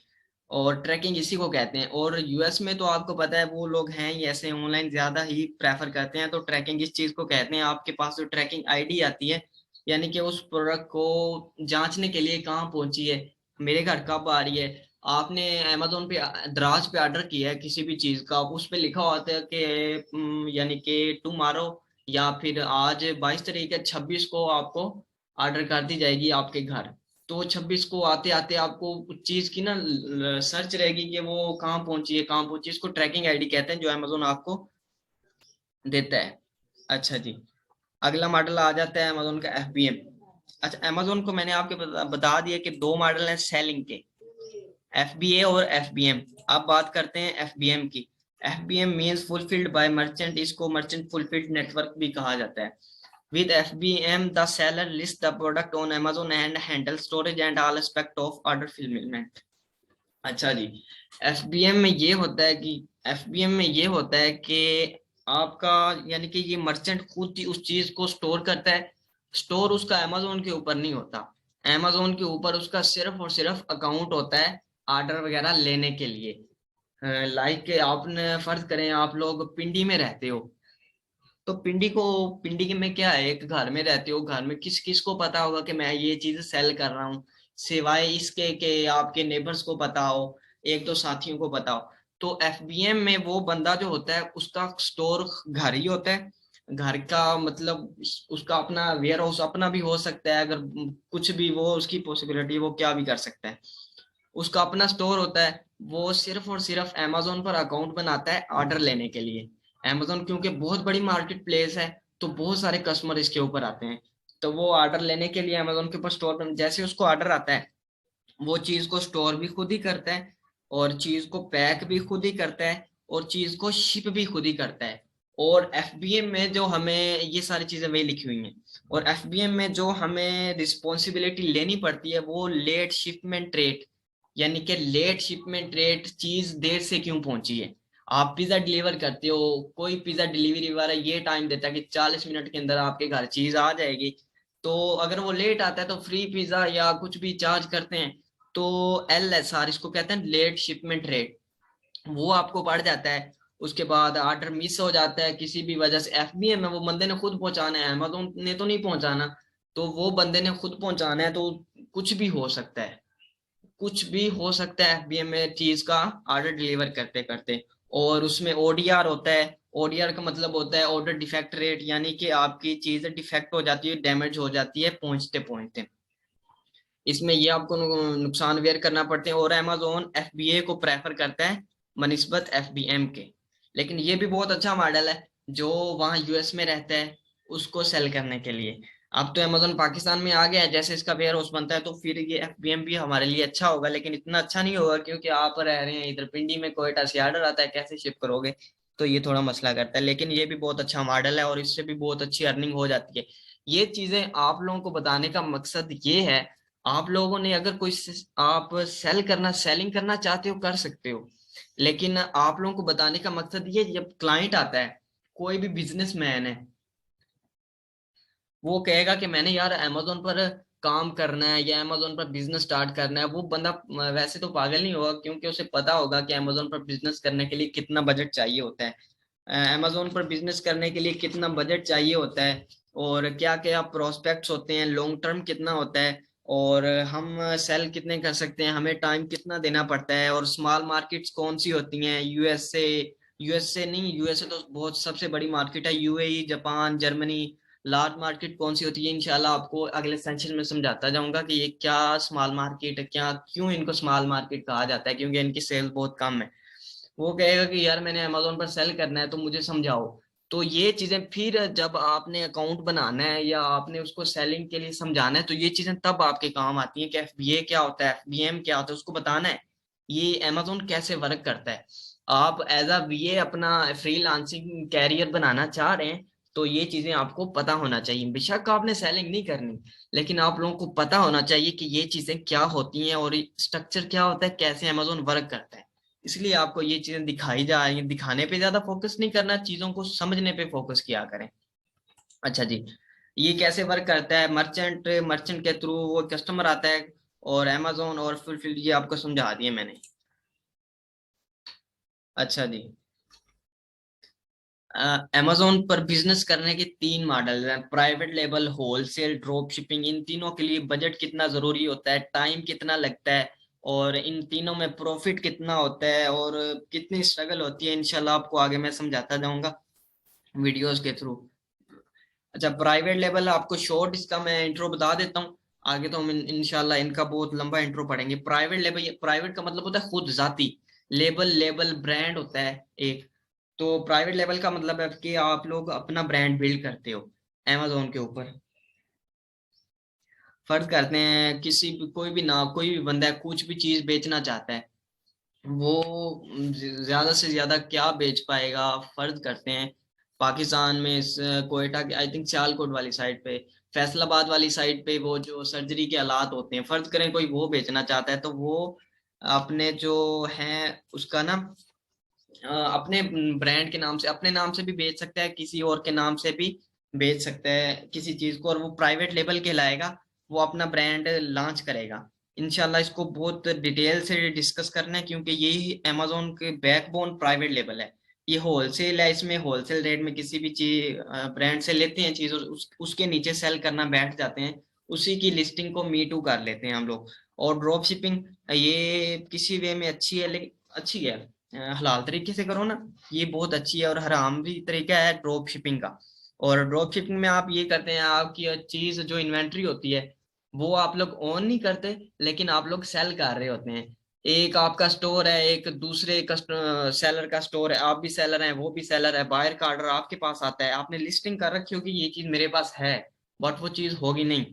[SPEAKER 1] और ट्रैकिंग इसी को कहते हैं। और यूएस में तो आपको पता है वो लोग हैं ही ऐसे, ऑनलाइन ज्यादा ही प्रेफर करते हैं, तो ट्रैकिंग इस चीज को कहते हैं। आपके पास जो ट्रैकिंग आईडी आती है, यानी कि उस प्रोडक्ट को जांचने के लिए कहाँ पहुंची है, मेरे घर कब आ रही है। आपने अमेजोन पे दराज पे ऑर्डर किया है किसी भी चीज का, उस पे लिखा होता है कि यानी कि टुमारो, या फिर आज 22 तारीख है, 26 को आपको ऑर्डर कर दी जाएगी आपके घर। तो 26 को आते आते आपको उस चीज की ना सर्च रहेगी कि वो कहाँ पहुंची है, कहाँ पहुंची है। इसको ट्रैकिंग आईडी कहते हैं जो अमेजोन आपको देता है। अच्छा जी, अगला मॉडल आ जाता है अमेजोन का एफबीएम। अच्छा, अमेजोन को मैंने आपके बता दिया कि दो मॉडल हैं सेलिंग के, एफबीए और एफबीएम। अब बात करते हैं एफबीएम की। FBM means fulfilled by merchant, इसको मर्चेंट फुलफिल्ड नेटवर्क भी कहा जाता है। With FBM, the seller lists the product on Amazon and handles storage and all aspect of order fulfillment. अच्छा जी, एफबीएम में ये होता है कि एफबीएम में ये होता है कि आपका, यानी कि ये मर्चेंट खुद ही उस चीज को स्टोर करता है। स्टोर उसका अमेजोन के ऊपर नहीं होता, अमेजोन के ऊपर उसका सिर्फ और सिर्फ अकाउंट होता है ऑर्डर वगैरह लेने के लिए। लाइक आपने फर्ज करें आप लोग पिंडी में रहते हो, तो पिंडी के में क्या है, एक घर में रहते हो, घर में किस किस को पता होगा कि मैं ये चीज सेल कर रहा हूँ, सिवाय इसके कि आपके नेबर्स को पता हो, एक दो साथियों को पता हो। तो एफबीएम में वो बंदा जो होता है उसका स्टोर घर ही होता है। घर का मतलब उसका अपना वेयर हाउस अपना भी हो सकता है, अगर कुछ भी वो उसकी पॉसिबिलिटी, वो क्या भी कर सकता है। उसका अपना स्टोर होता है, वो सिर्फ और सिर्फ अमेजोन पर अकाउंट बनाता है ऑर्डर लेने के लिए। अमेजोन क्योंकि बहुत बड़ी मार्केट प्लेस है, तो बहुत सारे कस्टमर इसके ऊपर आते हैं, तो वो ऑर्डर लेने के लिए अमेजोन के ऊपर स्टोर बन, जैसे उसको ऑर्डर आता है वो चीज को स्टोर भी खुद ही करता है, और चीज को पैक भी खुद ही करता है, और चीज को शिप भी खुद ही करता है। और एफबीएम में जो हमें ये सारी चीजें वही लिखी हुई हैं। और एफबीएम में जो हमें रिस्पॉन्सिबिलिटी लेनी पड़ती है वो लेट शिपमेंट रेट, यानी कि लेट शिपमेंट रेट, चीज देर से क्यों पहुंची है। आप पिज्जा डिलीवर करते हो, कोई पिज्जा डिलीवरी वाला ये टाइम देता है कि 40 मिनट के अंदर आपके घर चीज आ जाएगी, तो अगर वो लेट आता है तो फ्री पिज्जा या कुछ भी चार्ज करते हैं, तो LSR इसको कहते हैं, लेट शिपमेंट रेट, वो आपको बढ़ जाता है। उसके बाद ऑर्डर मिस हो जाता है किसी भी वजह से, एफबीएम में वो बंदे ने खुद पहुंचाना है, अमेज़न ने तो नहीं पहुंचाना, तो वो बंदे ने खुद पहुंचाना है, तो कुछ भी हो सकता है, कुछ भी हो सकता है एफबीएम में चीज का ऑर्डर डिलीवर करते करते। और उसमें ओडीआर होता है, ओडीआर का मतलब होता है ऑर्डर डिफेक्ट रेट, यानी कि आपकी चीज डिफेक्ट हो जाती है, डैमेज हो जाती है पहुंचते पहुंचते। इसमें ये आपको नुकसान वेयर करना पड़ते हैं, और अमेजोन एफबीए को प्रेफर करता है बनिस्बत एफबीएम के। लेकिन ये भी बहुत अच्छा मॉडल है जो वहाँ यूएस में रहता है उसको सेल करने के लिए। अब तो अमेजोन पाकिस्तान में आ गया है, जैसे इसका वेयर हाउस बनता है तो फिर ये एफबीएम भी हमारे लिए अच्छा होगा, लेकिन इतना अच्छा नहीं होगा क्योंकि आप रह रहे हैं इधर पिंडी में, कोयटा से ऑर्डर आता है, कैसे शिप करोगे, तो ये थोड़ा मसला करता है। लेकिन ये भी बहुत अच्छा मॉडल है और इससे भी बहुत अच्छी अर्निंग हो जाती है। ये चीजें आप लोगों को बताने का मकसद ये है, आप लोगों ने अगर कोई आप सेलिंग करना चाहते हो कर सकते हो, लेकिन आप लोगों को बताने का मकसद ये, जब क्लाइंट आता है, कोई भी बिजनेसमैन है, वो कहेगा कि मैंने यार अमेजोन पर काम करना है या अमेजोन पर बिजनेस स्टार्ट करना है, वो बंदा वैसे तो पागल नहीं होगा, क्योंकि उसे पता होगा कि अमेजोन पर बिजनेस करने के लिए कितना बजट चाहिए होता है, अमेजोन पर बिजनेस करने के लिए कितना बजट चाहिए होता है, और क्या क्या प्रोस्पेक्ट्स होते हैं, लॉन्ग टर्म कितना होता है, और हम सेल कितने कर सकते हैं, हमें टाइम कितना देना पड़ता है, और स्मॉल मार्केट्स कौन सी होती हैं, यूएसए, यूएसए नहीं, यूएसए तो बहुत सबसे बड़ी मार्केट है, UAE, Japan, Germany, large market कौन सी होती है, इंशाल्लाह आपको अगले सेशन में समझाता जाऊंगा कि ये क्या स्मॉल मार्केट है, क्या क्यों इनको स्मॉल मार्केट कहा जाता है, क्योंकि इनकी सेल बहुत कम है। वो कहेगा कि यार मैंने अमेजोन पर सेल करना है तो मुझे समझाओ। तो ये चीजें फिर जब आपने अकाउंट बनाना है या आपने उसको सेलिंग के लिए समझाना है, तो ये चीजें तब आपके काम आती हैं कि एफबीए क्या होता है, एफबीएम क्या होता है, उसको बताना है ये अमेजोन कैसे वर्क करता है। आप एज अ बीए अपना फ्रीलांसिंग कैरियर बनाना चाह रहे हैं, तो ये चीजें आपको पता होना चाहिए। बेशक आपने सेलिंग नहीं करनी, लेकिन आप लोगों को पता होना चाहिए कि ये चीजें क्या होती हैं और स्ट्रक्चर क्या होता है, कैसे अमेजोन वर्क करता है। इसलिए आपको ये चीजें दिखाई जा रही हैं, दिखाने पे ज्यादा फोकस नहीं करना, चीजों को समझने पे फोकस किया करें। अच्छा जी, ये कैसे वर्क करता है, मर्चेंट मर्चेंट के थ्रू वो कस्टमर आता है और अमेजोन, और फिर ये आपको समझा दिए मैंने। अच्छा जी, अमेजोन पर बिजनेस करने के तीन मॉडल हैं, private label, wholesale, drop shipping. इन तीनों के लिए बजट कितना जरूरी होता है, टाइम कितना लगता है, और इन तीनों में प्रॉफिट कितना होता है, और कितनी स्ट्रगल होती है, इंशाल्लाह आपको आगे मैं समझाता जाऊंगा वीडियोस के थ्रू। अच्छा, प्राइवेट लेवल आपको शॉर्ट इसका मैं इंट्रो बता देता हूँ, आगे तो हम इंशाल्लाह इनका बहुत लंबा इंट्रो पढ़ेंगे। प्राइवेट लेवल, प्राइवेट का मतलब होता है खुद जाती, लेबल लेबल ब्रांड होता है एक। तो प्राइवेट लेवल का मतलब है कि आप लोग अपना ब्रांड बिल्ड करते हो अमेजोन के ऊपर। फर्ज करते हैं किसी भी, कोई भी ना, कोई भी बंदा है कुछ भी चीज बेचना चाहता है, वो ज्यादा से ज्यादा क्या बेच पाएगा। फर्ज करते हैं पाकिस्तान में कोयटा के, आई थिंक सियालकोट वाली साइड पे, फैसलाबाद वाली साइड पे वो जो सर्जरी के आलात होते हैं, फर्ज करें कोई वो बेचना चाहता है, तो वो अपने जो है उसका ना अपने ब्रांड के नाम से, अपने नाम से भी बेच सकता है, किसी और के नाम से भी बेच सकता है किसी चीज को, और वो प्राइवेट लेबल कहलाएगा। वो अपना ब्रांड लॉन्च करेगा। इंशाल्लाह इसको बहुत डिटेल से डिस्कस करना है, क्योंकि यही अमेजोन के बैकबोन प्राइवेट लेबल है। ये होलसेल है, इसमें होलसेल रेट में किसी भी चीज ब्रांड से लेते हैं चीज, और उसके नीचे सेल करना बैठ जाते हैं, उसी की लिस्टिंग को मी टू कर लेते हैं हम लोग। और ड्रॉप शिपिंग, ये किसी वे में अच्छी है, लेकिन अच्छी है हलाल तरीके से करो ना, ये बहुत अच्छी है, और हराम भी तरीका है ड्रॉप शिपिंग का। और ड्रॉप शिपिंग में आप ये करते हैं, आपकी चीज जो इन्वेंट्री होती है वो आप लोग ओन नहीं करते, लेकिन आप लोग सेल कर रहे होते हैं। एक आपका स्टोर है, एक दूसरे सेलर का स्टोर है, आप भी सेलर हैं, वो भी सेलर है, बायर का ऑर्डर आपके पास आता है, आपने लिस्टिंग कर रखी होगी ये चीज मेरे पास है, बट वो चीज होगी नहीं।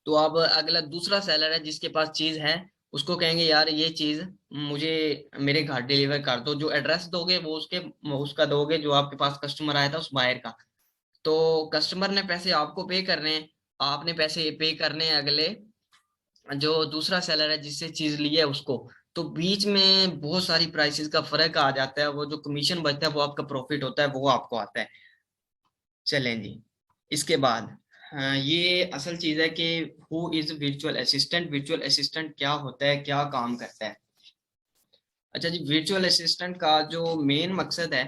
[SPEAKER 1] तो अब अगला दूसरा सेलर है जिसके पास चीज है, उसको कहेंगे यार ये चीज मुझे मेरे घर डिलीवर कर दो, जो एड्रेस दोगे वो उसके उसका दोगे जो आपके पास कस्टमर आया था उस बायर का। तो कस्टमर ने पैसे आपको पे करने हैं, आपने पैसे पे करने हैं अगले जो दूसरा सेलर है जिससे चीज ली है उसको। तो बीच में बहुत सारी प्राइसेस का फर्क आ जाता है, वो जो कमीशन बचता है वो आपका प्रॉफिट होता है, वो आपको आता है। चलें जी, इसके बाद ये असल चीज है कि who is virtual assistant, virtual assistant क्या होता है, क्या काम करता है। अच्छा जी, वर्चुअल असिस्टेंट का जो मेन मकसद है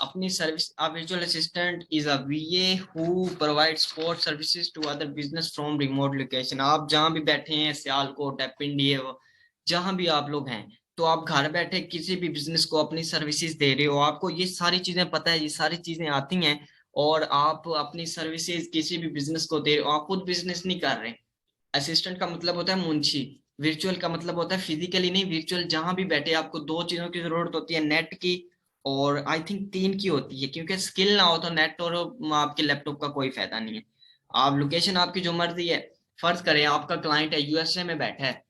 [SPEAKER 1] अपनी service, a virtual assistant is a VA who provide support services to other business from remote location. आप जहां भी बैठे हैं, सियालकोट है, पिंडी है, जहां भी आप लोग हैं, तो आप घर बैठे किसी भी बिजनेस को अपनी सर्विसेज दे रहे हो, आपको ये सारी चीजें पता है, ये सारी चीजें आती हैं, और आप अपनी सर्विसेज किसी भी बिजनेस को दे रहे हो, आप खुद बिजनेस नहीं कर रहे। असिस्टेंट का मतलब होता है मुंशी, वर्चुअल का मतलब होता है फिजिकली नहीं, वर्चुअल जहां भी बैठे आपको दो चीजों की जरूरत होती है, नेट की, और आई थिंक तीन की होती है, क्योंकि स्किल ना हो तो नेट और आपके लैपटॉप का कोई फायदा नहीं है। आप लोकेशन आपकी जो मर्जी है, फर्ज करें आपका क्लाइंट है यूएसए में बैठा है,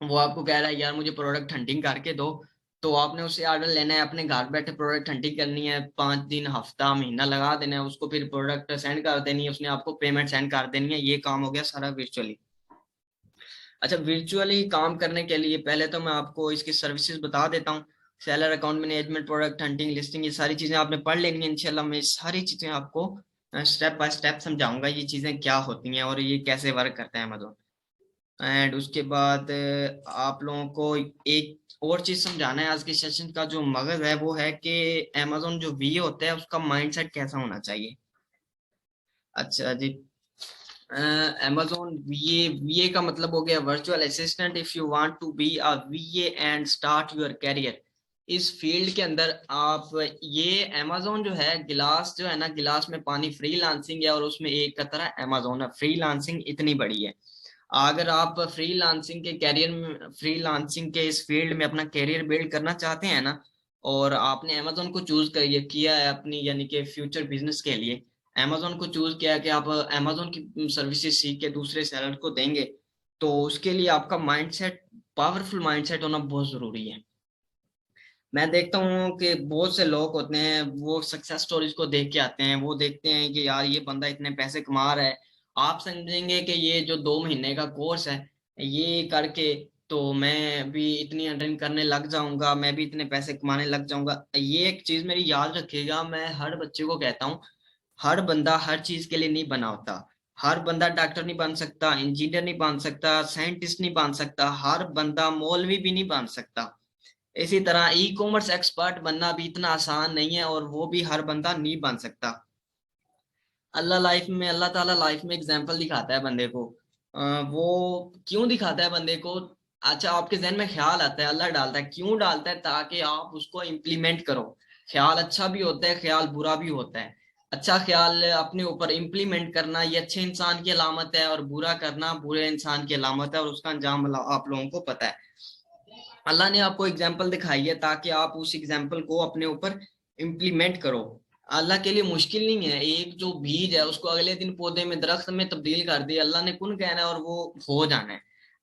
[SPEAKER 1] वो आपको कह रहा है यार मुझे प्रोडक्ट हंटिंग करके दो, तो आपने उससे ऑर्डर लेना है, अपने घर बैठे प्रोडक्ट हंटिंग करनी है, 5 दिन, हफ्ता, महीना लगा देना है उसको, फिर प्रोडक्ट सेंड कर देनी है, उसने आपको पेमेंट सेंड कर देनी है, ये काम हो गया सारा वर्चुअली। अच्छा, वर्चुअली काम करने के लिए पहले तो मैं आपको इसकी सर्विसेज बता देता हूँ। Seller account management, product hunting, listing, ये सारी चीजें आपने पढ़ लेनी है इंशाल्लाह। मैं ये सारी चीजें आपको स्टेप बाय स्टेप समझाऊंगा, ये चीजें क्या होती हैं और ये कैसे वर्क करता है अमेजोन। एंड उसके बाद आप लोगों को एक और चीज समझाना है, आज के सेशन का जो मगज है वो है कि अमेजोन जो वी होता है उसका माइंडसेट कैसा होना चाहिए। अच्छा जी, अमेजोन वीए, वीए का मतलब हो गया virtual assistant. If you want to be a VA and start your career, इस फील्ड के अंदर आप, ये अमेजोन जो है, गिलास जो है ना, गिलास में पानी, फ्रीलांसिंग है और उसमें एक कतरा अमेजोन है। फ्रीलांसिंग इतनी बड़ी है। अगर आप फ्रीलांसिंग के कैरियर में, फ्रीलांसिंग के इस फील्ड में अपना कैरियर बिल्ड करना चाहते हैं ना, और आपने अमेजोन को चूज किया है अपनी यानी कि फ्यूचर बिजनेस के लिए, अमेजोन को चूज किया है कि आप अमेजोन की सर्विसेज सीख के दूसरे सेलर को देंगे, तो उसके लिए आपका माइंडसेट, पावरफुल माइंडसेट होना बहुत जरूरी है। मैं देखता हूँ कि बहुत से लोग होते हैं, वो सक्सेस स्टोरीज को देख के आते हैं, वो देखते हैं कि यार ये बंदा इतने पैसे कमा रहा है, आप समझेंगे कि ये जो 2 महीने का कोर्स है, ये करके तो मैं भी इतनी अर्निंग करने लग जाऊंगा, मैं भी इतने पैसे कमाने लग जाऊंगा। ये एक चीज मेरी याद रखिएगा, मैं हर बच्चे को कहता हूँ, हर बंदा हर चीज के लिए नहीं बना होता। हर बंदा डॉक्टर नहीं बन सकता, इंजीनियर नहीं बन सकता, साइंटिस्ट नहीं बन सकता, हर बंदा मौलवी भी नहीं बन सकता। इसी तरह ई कॉमर्स एक्सपर्ट बनना भी इतना आसान नहीं है, और वो भी हर बंदा नहीं बन सकता। अल्लाह ताला लाइफ में एग्जाम्पल दिखाता है बंदे को। वो क्यों दिखाता है बंदे को? अच्छा, आपके जहन में ख्याल आता है, अल्लाह डालता है, क्यों डालता है? ताकि आप उसको इम्प्लीमेंट करो। ख्याल अच्छा भी होता है, ख्याल बुरा भी होता है। अच्छा ख्याल अपने ऊपर इम्प्लीमेंट करना ये अच्छे इंसान की अलामत है, और बुरा करना बुरे इंसान की अलामत है, और उसका अंजाम आप लोगों को पता है। अल्लाह ने आपको एग्जाम्पल दिखाई है ताकि आप उस एग्जाम्पल को अपने ऊपर इम्प्लीमेंट करो। अल्लाह के लिए मुश्किल नहीं है, एक जो बीज है उसको अगले दिन पौधे में, दरख्त में तब्दील कर दिया। अल्लाह ने कुन कहना है और वो हो जाना है।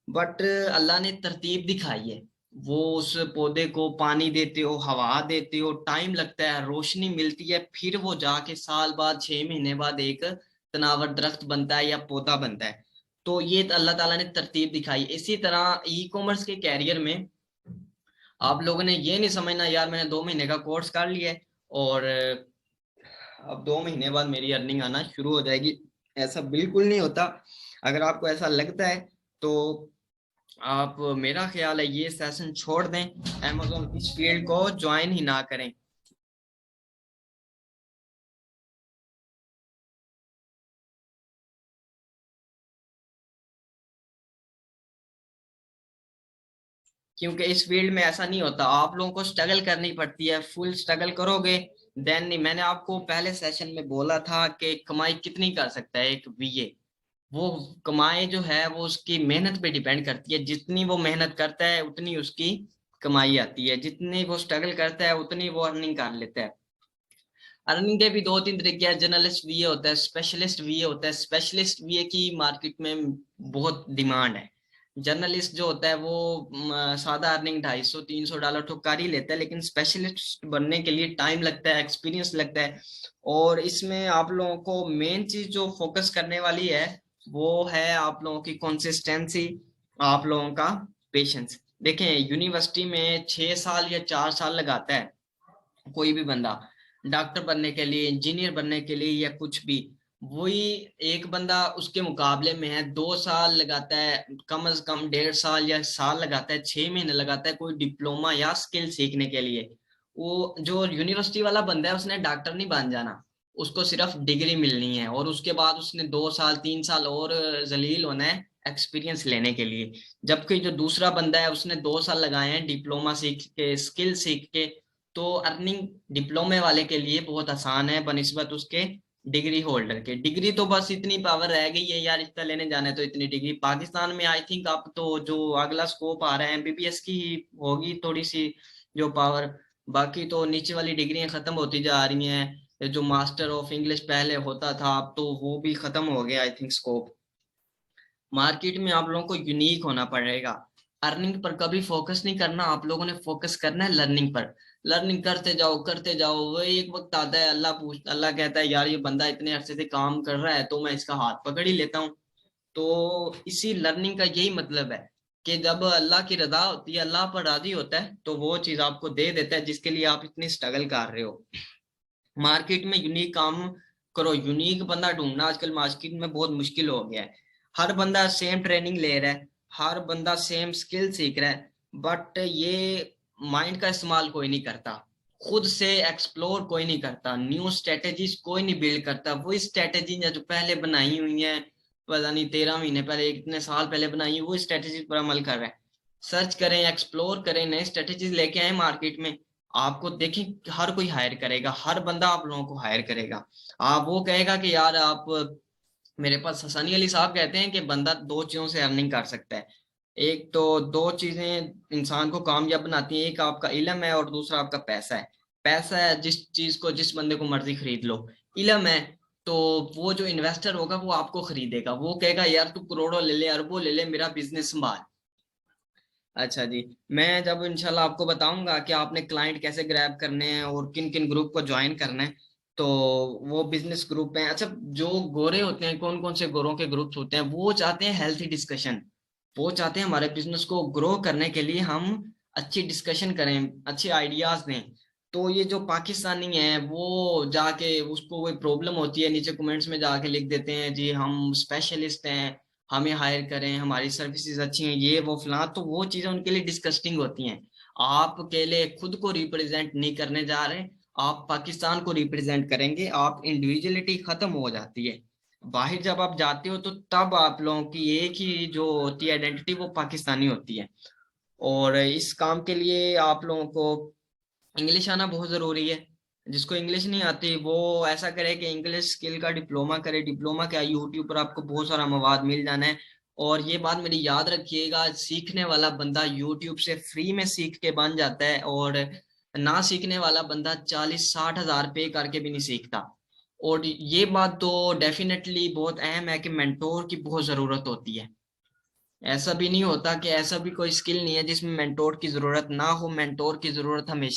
[SPEAKER 1] बट अल्लाह ने तरतीब दिखाई है। वो उस पौधे को पानी देते हो, हवा देते हो, टाइम लगता है, रोशनी मिलती है, फिर वो जाके साल बाद, 6 महीने बाद एक तनावर दरख्त बनता है या पौधा बनता है। तो ये अल्लाह ताला ने तरतीब दिखाई। इसी तरह ई कॉमर्स के कैरियर में आप लोगों ने ये नहीं समझना यार मैंने 2 महीने का कोर्स कर लिया है और अब 2 महीने बाद मेरी अर्निंग आना शुरू हो जाएगी। ऐसा बिल्कुल नहीं होता। अगर आपको ऐसा लगता है तो आप, मेरा ख्याल है, ये सेशन छोड़ दें, amazon इस फील्ड को ज्वाइन ही ना करें। क्योंकि इस फील्ड में ऐसा नहीं होता, आप लोगों को स्ट्रगल करनी पड़ती है, फुल स्ट्रगल करोगे देन नहीं। मैंने आपको पहले सेशन में बोला था कि कमाई कितनी कर सकता है एक वीए। वो कमाई जो है वो उसकी मेहनत पे डिपेंड करती है, जितनी वो मेहनत करता है उतनी उसकी कमाई आती है, जितनी वो स्ट्रगल करता है उतनी वो अर्निंग कर लेता है। अर्निंग के भी 2-3 तरीके हैं। जर्नलिस्ट वीए होता है, स्पेशलिस्ट वीए होता है। स्पेशलिस्ट वीए की मार्केट में बहुत डिमांड है। जर्नलिस्ट जो होता है वो सादा अर्निंग $250-300 तो कर ही लेता है, लेकिन स्पेशलिस्ट बनने के लिए टाइम लगता है, एक्सपीरियंस लगता है। और इसमें आप लोगों को मेन चीज जो फोकस करने वाली है वो है आप लोगों की कंसिस्टेंसी, आप लोगों का पेशेंस। देखें, यूनिवर्सिटी में 6 साल या 4 साल लगाता है कोई भी बंदा डॉक्टर बनने के लिए, इंजीनियर बनने के लिए या कुछ भी। वही एक बंदा उसके मुकाबले में है, 2 साल लगाता है, कम से कम 1.5 साल या साल लगाता है, 6 महीने लगाता है कोई डिप्लोमा या स्किल सीखने के लिए। वो जो यूनिवर्सिटी वाला बंदा है उसने डॉक्टर नहीं बन जाना, उसको सिर्फ डिग्री मिलनी है, और उसके बाद उसने 2 साल 3 साल और जलील होना है एक्सपीरियंस लेने के लिए। जबकि जो दूसरा बंदा है उसने 2 साल लगाए हैं डिप्लोमा सीख के, स्किल सीख के। तो अर्निंग डिप्लोमे वाले के लिए बहुत आसान है बनिस्बत उसके डिग्री होल्डर के। डिग्री तो बस इतनी पावर रह गई है यार, इतना लेने जाना है तो इतनी डिग्री। पाकिस्तान में आई थिंक अब तो जो अगला स्कोप आ रहा है एमबीबीएस की ही होगी थोड़ी सी जो पावर। बाकी तो नीचे वाली डिग्रियां खत्म होती जा रही हैं। जो मास्टर ऑफ इंग्लिश पहले होता था अब तो वो भी खत्म हो गया आई थिंक स्कोप। मार्केट में आप लोगों को यूनिक होना पड़ेगा। अर्निंग पर कभी फोकस नहीं करना, आप लोगों ने फोकस करना है लर्निंग पर। लर्निंग करते जाओ करते जाओ। वो एक वक्त आता है, अल्लाह कहता है यार ये बंदा इतने अरसे से काम कर रहा है तो मैं इसका हाथ पकड़ ही लेता हूँ। तो इसी लर्निंग का यही मतलब है कि जब अल्लाह की रजा होती है, अल्लाह पर राजी होता है, तो वो चीज आपको दे देता है जिसके लिए आप इतनी स्ट्रगल कर रहे हो। मार्केट में यूनिक काम करो। यूनिक बंदा ढूंढना आजकल मार्केट में बहुत मुश्किल हो गया है। हर बंदा सेम ट्रेनिंग ले रहा है, हर बंदा सेम स्किल सीख रहा है, बट ये माइंड का इस्तेमाल कोई नहीं करता। खुद से एक्सप्लोर कोई नहीं करता, न्यू स्ट्रेटेजीज कोई नहीं बिल्ड करता। वही स्ट्रेटेजी जो पहले बनाई हुई है पता नहीं 13 महीने पहले, इतने साल पहले बनाई, वो स्ट्रेटेजी पर अमल कर रहा है। सर्च करें, एक्सप्लोर करें, नए स्ट्रेटेजीज लेके आए मार्केट में। आपको देखें हर कोई हायर करेगा, हर बंदा आप लोगों को हायर करेगा। आप वो कहेगा कि यार आप, मेरे पास हसानी अली साहब कहते हैं कि बंदा दो चीजों से अर्निंग कर सकता है। एक तो, दो चीजें इंसान को कामयाब बनाती हैं, एक आपका इल्म है और दूसरा आपका पैसा है। पैसा है, जिस चीज को जिस बंदे को मर्जी खरीद लो। इल्म है तो वो जो इन्वेस्टर होगा वो आपको खरीदेगा, वो कहेगा यार तू करोड़ों ले ले, अरबों ले ले, मेरा बिजनेस संभाल। अच्छा जी। मैं जब इंशाल्लाह आपको बताऊंगा कि आपने क्लाइंट कैसे ग्रैब करने हैं और किन किन ग्रुप को ज्वाइन करना है, तो वो बिजनेस ग्रुप हैं। अच्छा, जो गोरे होते हैं, कौन कौन से गोरों के ग्रुप्स होते हैं, वो चाहते हैं हेल्थी डिस्कशन। वो चाहते हैं हमारे बिजनेस को ग्रो करने के लिए हम अच्छी डिस्कशन करें, अच्छे आइडियाज दें। तो ये जो पाकिस्तानी हैं वो जाके, उसको कोई प्रॉब्लम होती है, नीचे कमेंट्स में जाके लिख देते हैं जी हम स्पेशलिस्ट हैं, हमें हायर करें, हमारी सर्विसेज अच्छी हैं, ये वो फलां। तो वो चीजें उनके लिए डिस्कस्टिंग होती हैं। आप अकेले खुद को रिप्रेजेंट नहीं करने जा रहे, आप पाकिस्तान को रिप्रेजेंट करेंगे। आप इंडिविजुअलिटी खत्म हो जाती है। बाहर जब आप जाते हो तो तब आप लोगों की एक ही जो होती है आइडेंटिटी, वो पाकिस्तानी होती है। और इस काम के लिए आप लोगों को इंग्लिश आना बहुत जरूरी है। जिसको इंग्लिश नहीं आती वो ऐसा करे कि इंग्लिश स्किल का डिप्लोमा करे। डिप्लोमा क्या, यूट्यूब पर आपको बहुत सारा मवाद मिल जाना है। और ये बात मेरी याद रखिएगा, सीखने वाला बंदा यूट्यूब से फ्री में सीख के बन जाता है, और ना सीखने वाला बंदा 40-60 हज़ार पे करके भी नहीं सीखता। और ये बात तो डेफिनेटली बहुत अहम है कि मेंटोर की बहुत जरूरत होती है। ऐसा भी नहीं होता कि ऐसा भी कोई स्किल नहीं है जिसमें मेंटोर की जरूरत ना हो, मेंटोर की जरूरत हमेशा